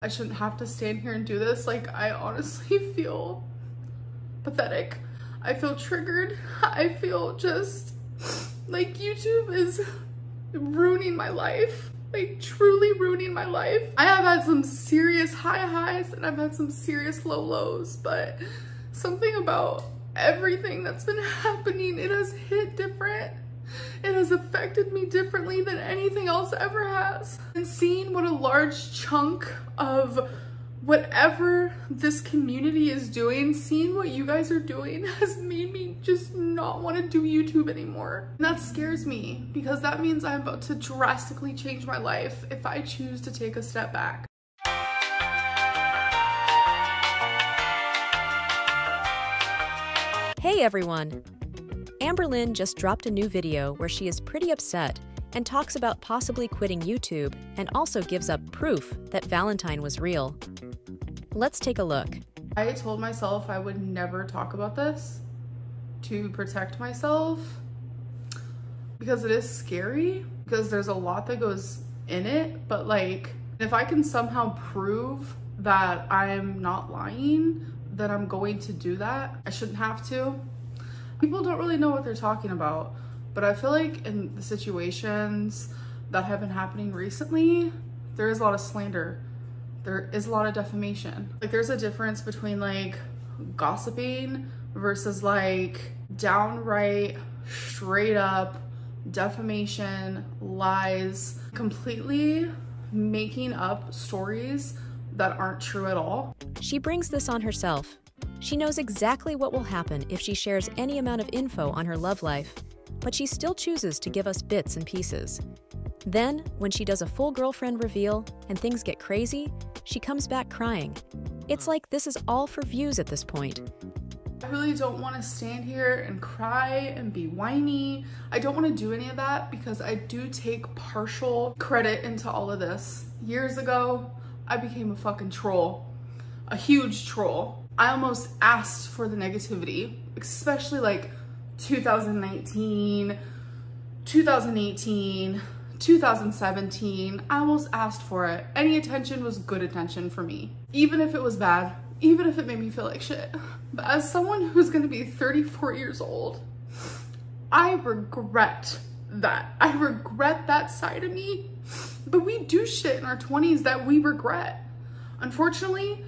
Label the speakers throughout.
Speaker 1: I shouldn't have to stand here and do this. Like, I honestly feel pathetic. I feel triggered. I feel just like YouTube is ruining my life. Like, truly ruining my life. I have had some serious high highs and I've had some serious low lows, but something about everything that's been happening, it has hit different. It has affected me differently than anything else ever has. And seeing what a large chunk of whatever this community is doing, seeing what you guys are doing has made me just not want to do YouTube anymore. And that scares me because that means I'm about to drastically change my life if I choose to take a step back.
Speaker 2: Hey everyone! Amberlynn just dropped a new video where she is pretty upset and talks about possibly quitting YouTube and also gives up proof that Valentine was real. Let's take a look.
Speaker 1: I told myself I would never talk about this to protect myself because it is scary, because there's a lot that goes in it, but like, if I can somehow prove that I'm not lying, then I'm going to do that. I shouldn't have to. People don't really know what they're talking about, but I feel like in the situations that have been happening recently, there is a lot of slander. There is a lot of defamation. Like, there's a difference between like gossiping versus like downright, straight up defamation, lies, completely making up stories that aren't true at all.
Speaker 2: She brings this on herself. She knows exactly what will happen if she shares any amount of info on her love life, but she still chooses to give us bits and pieces. Then, when she does a full girlfriend reveal and things get crazy, she comes back crying. It's like this is all for views at this point.
Speaker 1: I really don't want to stand here and cry and be whiny. I don't want to do any of that because I do take partial credit into all of this. Years ago, I became a fucking troll, a huge troll. I almost asked for the negativity, especially like 2019, 2018, 2017. I almost asked for it. Any attention was good attention for me, even if it was bad, even if it made me feel like shit. But as someone who's gonna be 34 years old, I regret that. I regret that side of me. But we do shit in our 20s that we regret. Unfortunately,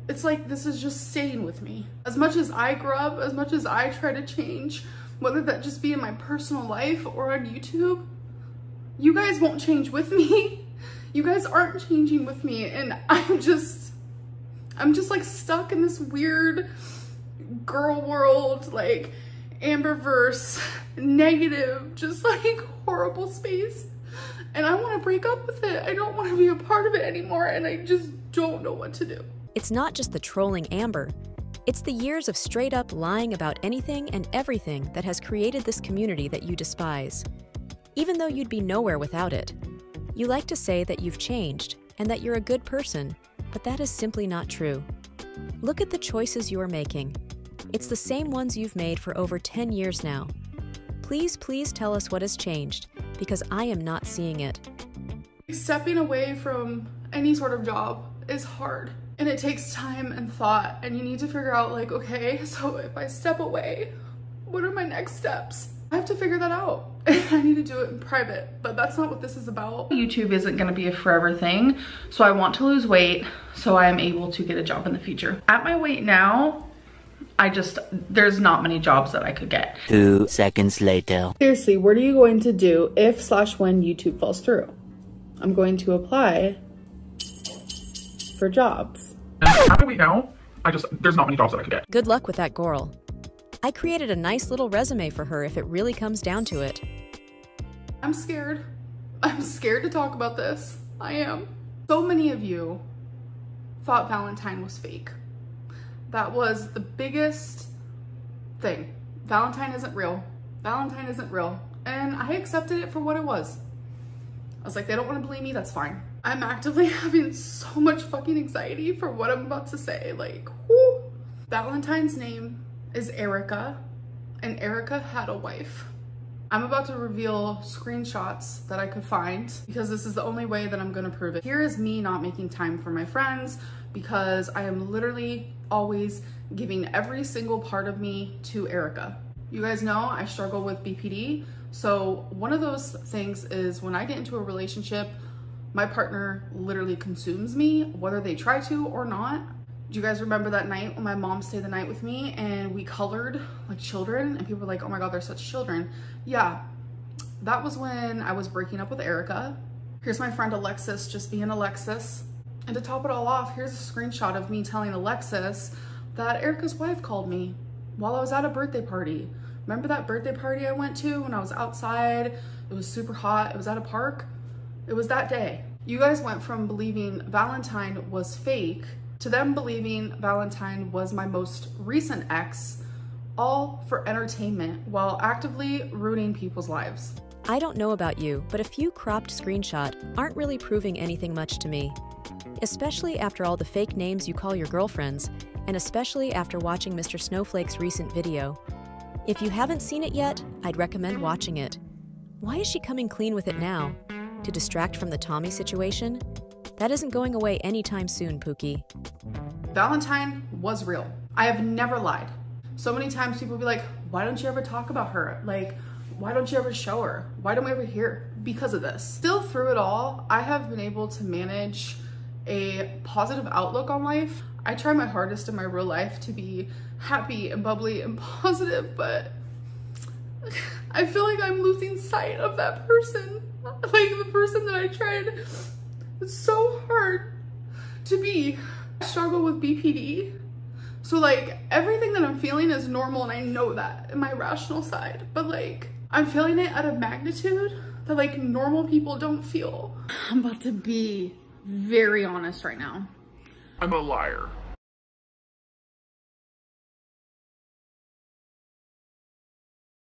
Speaker 1: it's like this is just staying with me. As much as I grow up, as much as I try to change, whether that just be in my personal life or on YouTube, you guys won't change with me. You guys aren't changing with me, and I'm just like stuck in this weird girl world, like Amberverse, negative, just like horrible space. And I want to break up with it. I don't want to be a part of it anymore, and I just don't know what to do.
Speaker 2: It's not just the trolling Amber. It's the years of straight up lying about anything and everything that has created this community that you despise. Even though you'd be nowhere without it. You like to say that you've changed and that you're a good person, but that is simply not true. Look at the choices you are making. It's the same ones you've made for over 10 years now. Please, please tell us what has changed, because I am not seeing it.
Speaker 1: Stepping away from any sort of job is hard. And it takes time and thought, and you need to figure out like, okay, so if I step away, what are my next steps? I have to figure that out. I need to do it in private, but that's not what this is about. YouTube isn't gonna be a forever thing, so I want to lose weight so I am able to get a job in the future. At my weight now, there's not many jobs that I could get.
Speaker 3: 2 seconds later.
Speaker 1: Seriously, what are you going to do if/when YouTube falls through? I'm going to apply for jobs.
Speaker 4: At my weight now, there's not many jobs that I could get.
Speaker 2: Good luck with that girl. I created a nice little resume for her if it really comes down to it.
Speaker 1: I'm scared. I'm scared to talk about this. I am. So many of you thought Valentine was fake. That was the biggest thing. Valentine isn't real. Valentine isn't real. And I accepted it for what it was. I was like, they don't want to believe me, that's fine. I'm actively having so much fucking anxiety for what I'm about to say. Like, whoo. Valentine's name is Erica, and Erica had a wife. I'm about to reveal screenshots that I could find because this is the only way that I'm gonna prove it. Here is me not making time for my friends because I am literally always giving every single part of me to Erica. You guys know I struggle with BPD. So one of those things is when I get into a relationship, my partner literally consumes me, whether they try to or not. Do you guys remember that night when my mom stayed the night with me and we colored like children and people were like, oh my God, they're such children. Yeah, that was when I was breaking up with Erica. Here's my friend Alexis just being Alexis. And to top it all off, here's a screenshot of me telling Alexis that Erica's wife called me while I was at a birthday party. Remember that birthday party I went to when I was outside? It was super hot, it was at a park. It was that day. You guys went from believing Valentine was fake to them believing Valentine was my most recent ex, all for entertainment while actively ruining people's lives.
Speaker 2: I don't know about you, but a few cropped screenshots aren't really proving anything much to me. Especially after all the fake names you call your girlfriends, and especially after watching Mr. Snowflake's recent video. If you haven't seen it yet, I'd recommend watching it. Why is she coming clean with it now? To distract from the Tommy situation? That isn't going away anytime soon, Pookie.
Speaker 1: Valentine was real. I have never lied. So many times people be like, why don't you ever talk about her? Like, why don't you ever show her? Why don't we ever hear? Because of this. Still through it all, I have been able to manage a positive outlook on life. I try my hardest in my real life to be happy and bubbly and positive, but I feel like I'm losing sight of that person. Like the person that I tried. It's so hard to be. I struggle with BPD. So like everything that I'm feeling is normal and I know that in my rational side, but like I'm feeling it at a magnitude that like normal people don't feel. I'm about to be very honest right now.
Speaker 4: I'm a liar.